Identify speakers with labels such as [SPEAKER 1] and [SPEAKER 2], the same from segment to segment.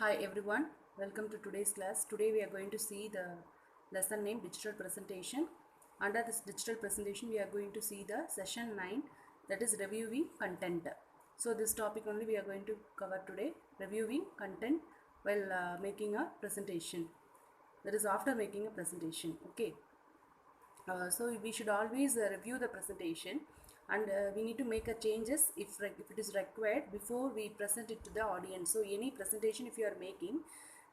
[SPEAKER 1] Hi everyone, welcome to today's class. Today we are going to see the lesson named Digital Presentation. Under this digital presentation we are going to see the session 9, that is reviewing content. So this topic only we are going to cover today, reviewing content while making a presentation. That is after making a presentation. Okay. So we should always review the presentation, and we need to make a changes if it is required before we present it to the audience. So any presentation if you are making,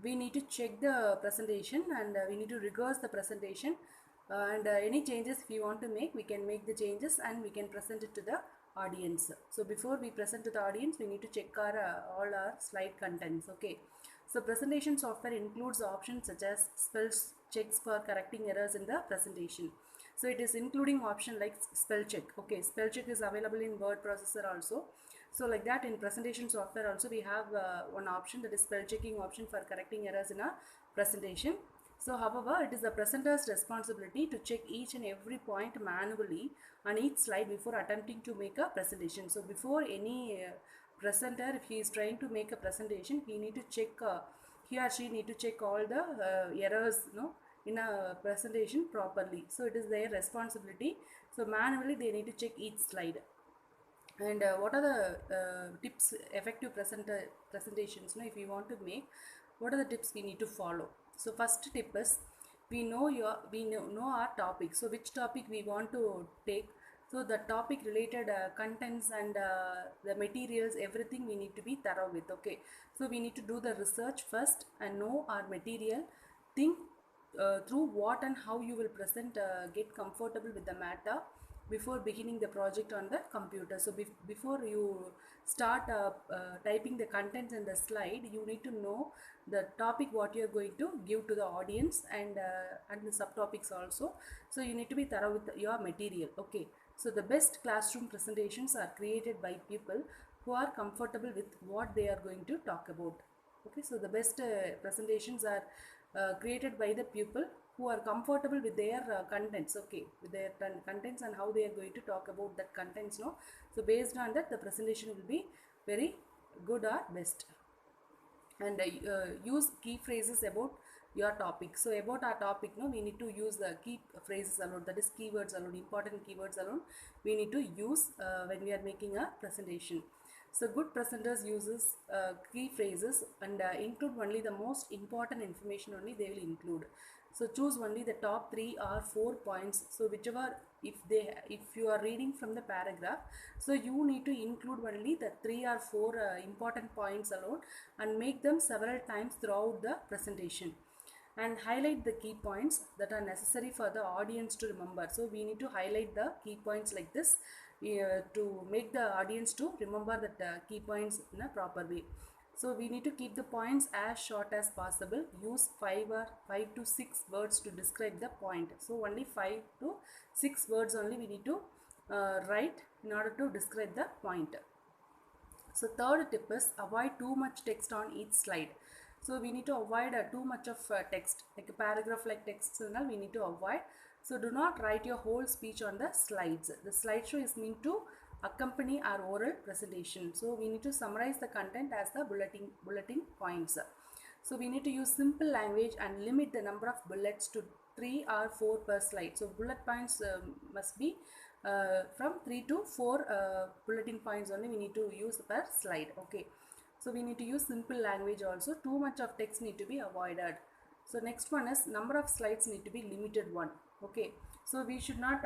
[SPEAKER 1] we need to check the presentation, and we need to rehearse the presentation, and any changes if you want to make, we can make the changes and we can present it to the audience. So before we present to the audience, we need to check our all our slide contents. Okay. So presentation software includes options such as spell checks for correcting errors in the presentation. So it is including option like spell check. Okay, spell check is available in word processor also. So like that, in presentation software also we have one option, that is spell checking option for correcting errors in a presentation. So however, it is the presenter's responsibility to check each and every point manually on each slide before attempting to make a presentation. So before any presenter, if he is trying to make a presentation, he need to check he or she need to check all the errors in a presentation properly. So it is their responsibility. So manually they need to check each slide. And what are the tips effective presentations, if we want to make, what are the tips we need to follow? So first tip is, we know our topic. So which topic we want to take, so the topic related contents and the materials, everything we need to be thorough with. Okay, so we need to do the research first and know our material. Think through what and how you will present, get comfortable with the matter before beginning the project on the computer. So before you start typing the contents in the slide, you need to know the topic what you are going to give to the audience, and the subtopics also. So you need to be thorough with your material. Okay, so the best classroom presentations are created by people who are comfortable with what they are going to talk about. Okay, so the best presentations are created by the people who are comfortable with their contents. Okay, with their contents and how they are going to talk about that contents. So based on that, the presentation will be very good or best. And use key phrases about your topic. So about our topic, we need to use the key phrases alone, that is keywords alone, important keywords alone we need to use when we are making a presentation. So good presenters uses key phrases and include only the most important information only they will include. So choose only the top 3 or 4 points. So whichever, if you are reading from the paragraph, so you need to include only the 3 or 4 important points alone, and make them several times throughout the presentation, and highlight the key points that are necessary for the audience to remember. So we need to highlight the key points like this to make the audience to remember that key points in a proper way. So we need to keep the points as short as possible. Use 5 to 6 words to describe the point. So only 5 to 6 words only we need to write in order to describe the point. So third tip is, avoid too much text on each slide. So we need to avoid too much of text, like a paragraph like text signal we need to avoid. So do not write your whole speech on the slides. The slideshow is meant to accompany our oral presentation. So we need to summarize the content as the bulletin points. So we need to use simple language and limit the number of bullets to 3 or 4 per slide. So bullet points must be from 3 to 4 bulletin points only we need to use per slide. Okay, so we need to use simple language also. Too much of text need to be avoided. So next one is, number of slides need to be limited one. Okay, so we should not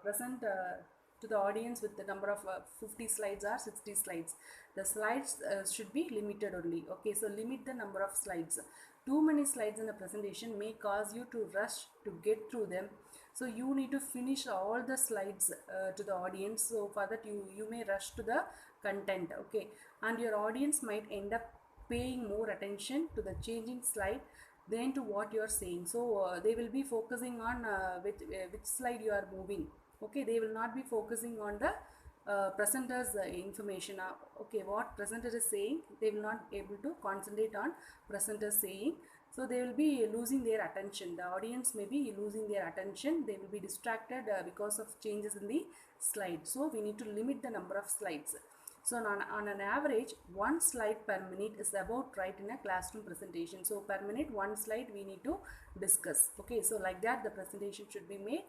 [SPEAKER 1] present to the audience with the number of 50 slides or 60 slides. The slides should be limited only. Okay, so limit the number of slides. Too many slides in a presentation may cause you to rush to get through them. So you need to finish all the slides to the audience. So for that you may rush to the content. Okay, and your audience might end up paying more attention to the changing slide than to what you are saying. So they will be focusing on which slide you are moving. Okay, they will not be focusing on the presenter's information. Okay, what presenter is saying, they will not able to concentrate on presenter saying. So they will be losing their attention. The audience may be losing their attention. They will be distracted because of changes in the slide. So we need to limit the number of slides. So on an average, one slide per minute is about right in a classroom presentation. So per minute, one slide we need to discuss. Okay, so like that the presentation should be made.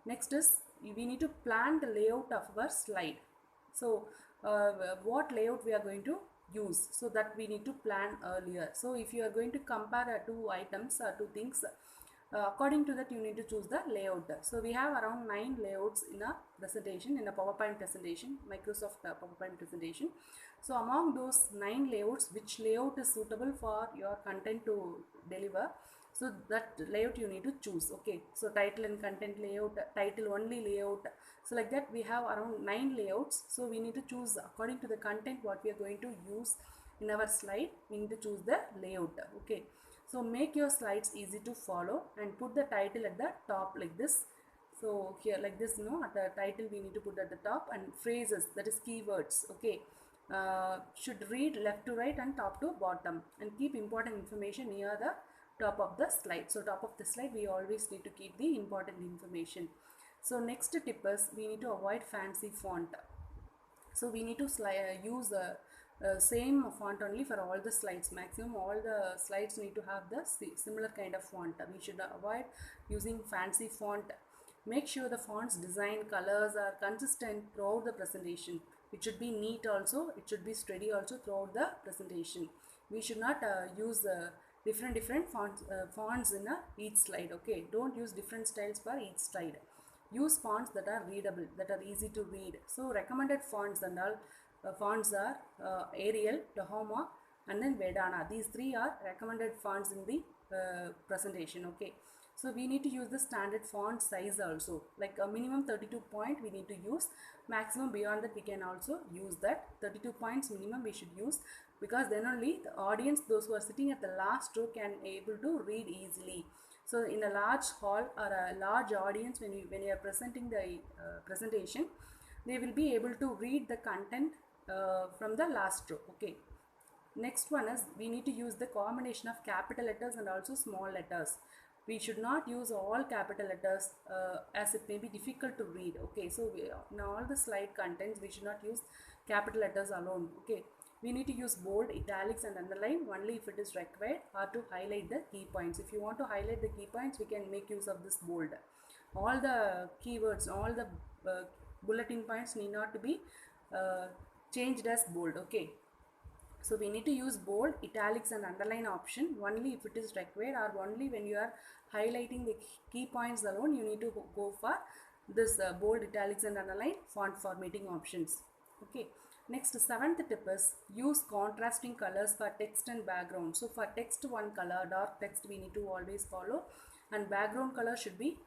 [SPEAKER 1] Next is we need to plan the layout of our slide. So what layout we are going to use, so that we need to plan earlier. So if you are going to compare two items or two things, according to that you need to choose the layout. So we have around 9 layouts in a presentation, in a PowerPoint presentation, Microsoft PowerPoint presentation. So among those 9 layouts, which layout is suitable for your content to deliver, so that layout you need to choose. Okay, so title and content layout, title only layout, so like that we have around 9 layouts. So we need to choose according to the content what we are going to use in our slide. We need to choose the layout. Okay, so make your slides easy to follow and put the title at the top like this. So here like this, at the title we need to put at the top, and phrases, that is keywords. Okay, should read left to right and top to bottom, and keep important information near the top of the slide. So top of the slide we always need to keep the important information. So next tip is we need to avoid fancy font. So we need to use the same font only for all the slides. Maximum all the slides need to have the similar kind of font. We should avoid using fancy font. Make sure the font's design, colors are consistent throughout the presentation. It should be neat also, it should be steady also throughout the presentation. We should not use different fonts in each slide. Okay, don't use different styles for each slide. Use fonts that are readable, that are easy to read. So recommended fonts and all fonts are Arial, Tahoma, and then Vedana. These three are recommended fonts in the presentation. Okay, so we need to use the standard font size also, like a minimum 32 point we need to use. Maximum beyond that we can also use that. 32 points minimum we should use, because then only the audience, those who are sitting at the last row, can able to read easily. So in a large hall or a large audience, when you are presenting the presentation, they will be able to read the content from the last row. Okay, next one is we need to use the combination of capital letters and also small letters. We should not use all capital letters as it may be difficult to read. Okay, so in all the slide contents we should not use capital letters alone. Okay, we need to use bold, italics and underline only if it is required, or to highlight the key points. If you want to highlight the key points, we can make use of this bold. All the keywords, all the bulletin points need not to be changed as bold. Okay, so we need to use bold, italics and underline option only if it is required, or only when you are highlighting the key points alone you need to go for this bold, italics and underline font formatting options. Okay, next, 7th tip is use contrasting colors for text and background. So for text, one color, dark text we need to always follow, and background color should be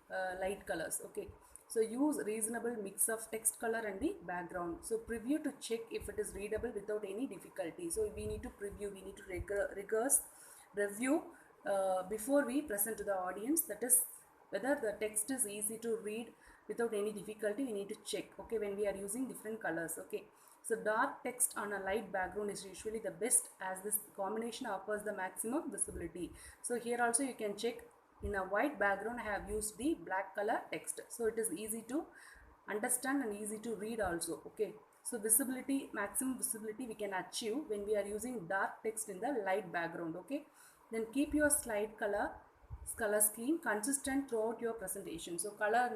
[SPEAKER 1] light colors. Okay, so use reasonable mix of text color and the background. So preview to check if it is readable without any difficulty. So we need to preview, we need to rehearse, review before we present to the audience, that is whether the text is easy to read without any difficulty. We need to check, okay, when we are using different colors. Okay, so dark text on a light background is usually the best, as this combination offers the maximum visibility. So here also you can check, in a white background I have used the black color text, so it is easy to understand and easy to read also. Okay, so visibility, maximum visibility we can achieve when we are using dark text in the light background. Okay, then keep your slide color scheme consistent throughout your presentation. So color,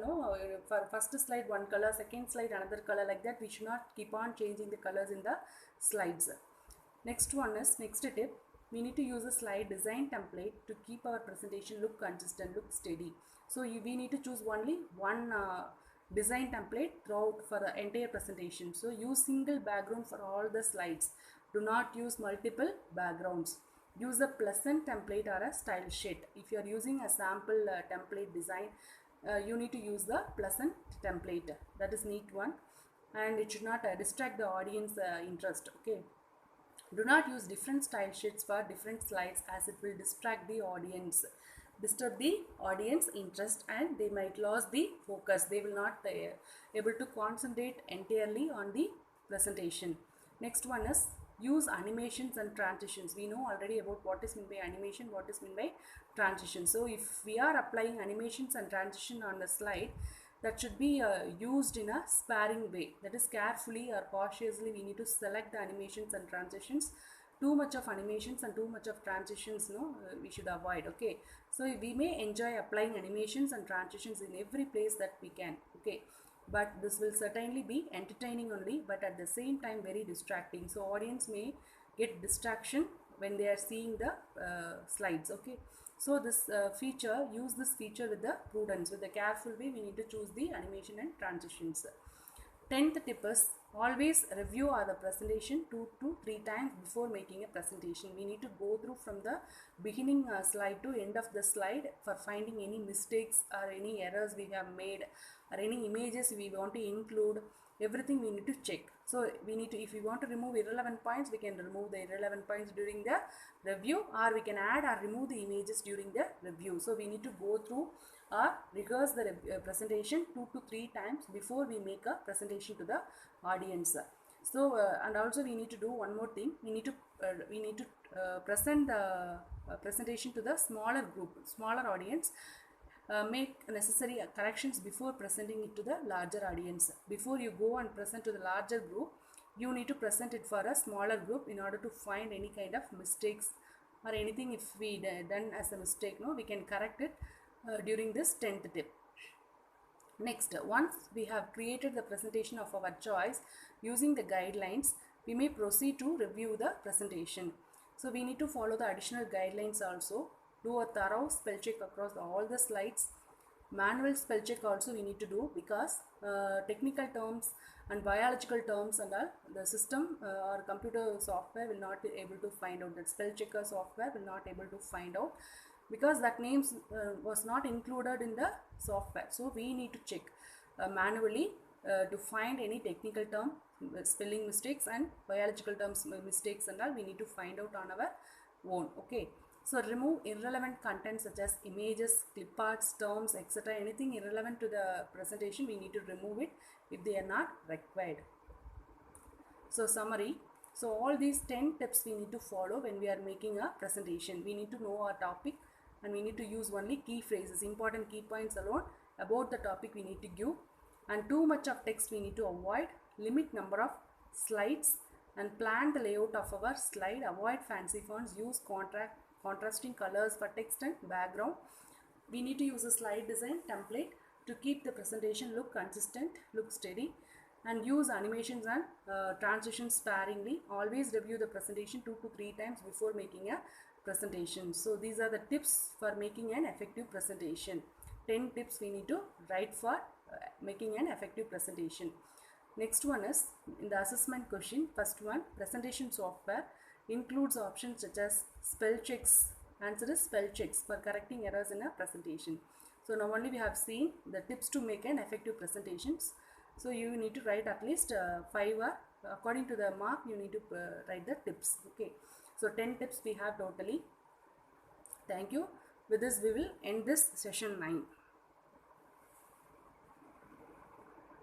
[SPEAKER 1] for first slide one color, second slide another color, like that we should not keep on changing the colors in the slides. Next one is, next tip, we need to use a slide design template to keep our presentation look consistent, look steady. So we need to choose only one design template throughout for the entire presentation. So use single background for all the slides. Do not use multiple backgrounds. Use a pleasant template or a style sheet. If you are using a sample template design, you need to use the pleasant template, that is neat one, and it should not distract the audience interest. Okay, do not use different style sheets for different slides, as it will distract the audience, disturb the audience interest, and they might lose the focus. They will not able to concentrate entirely on the presentation. Next one is use animations and transitions. We know already about what is meant by animation, what is meant by transition. So if we are applying animations and transition on the slide, that should be used in a sparing way. That is, carefully or cautiously we need to select the animations and transitions. Too much of animations and too much of transitions, we should avoid. Okay, so we may enjoy applying animations and transitions in every place that we can. Okay, but this will certainly be entertaining only, but at the same time very distracting. So audience may get distraction when they are seeing the slides. Okay, so this use this feature with the prudence, with the careful way we need to choose the animation and transitions. 10th tip is always review the presentation 2 to 3 times before making a presentation. We need to go through from the beginning slide to end of the slide for finding any mistakes or any errors we have made or any images we want to include. Everything we need to check. So we need to, if we want to remove irrelevant points, we can remove the irrelevant points during the review, or we can add or remove the images during the review. So we need to go through or rehearse the presentation 2 to 3 times before we make a presentation to the audience. So and also we need to do one more thing. We need to present the presentation to the smaller group, smaller audience. Make necessary corrections before presenting it to the larger audience. Before you go and present to the larger group, you need to present it for a smaller group in order to find any kind of mistakes or anything. If we done as a mistake, we can correct it during this 10th tip. Next, once we have created the presentation of our choice using the guidelines, we may proceed to review the presentation. So we need to follow the additional guidelines also. Do a thorough spell check across all the slides. Manual spell check also we need to do, because technical terms and biological terms and all, the system or computer software will not be able to find out. That spell checker software will not able to find out, because that names was not included in the software. So we need to check manually to find any technical term spelling mistakes and biological terms mistakes and all, we need to find out on our own. Okay, so remove irrelevant content such as images, clip arts, terms, etc. Anything irrelevant to the presentation, we need to remove it if they are not required. So summary. So all these 10 tips we need to follow when we are making a presentation. We need to know our topic and we need to use only key phrases, important key points alone about the topic we need to give, and too much of text we need to avoid. Limit number of slides and plan the layout of our slide. Avoid fancy fonts. Use contrasting colors for text and background. We need to use a slide design template to keep the presentation look consistent, look steady, and use animations and transitions sparingly. Always review the presentation 2 to 3 times before making a presentation. So these are the tips for making an effective presentation. 10 tips we need to write for making an effective presentation. Next one is in the assessment question. First one, presentation software includes options such as spell checks. Answer is spell checks for correcting errors in a presentation. So now only we have seen the tips to make an effective presentations. So you need to write at least 5 or according to the mark you need to write the tips. Okay, so 10 tips we have totally. Thank you. With this we will end this session 9.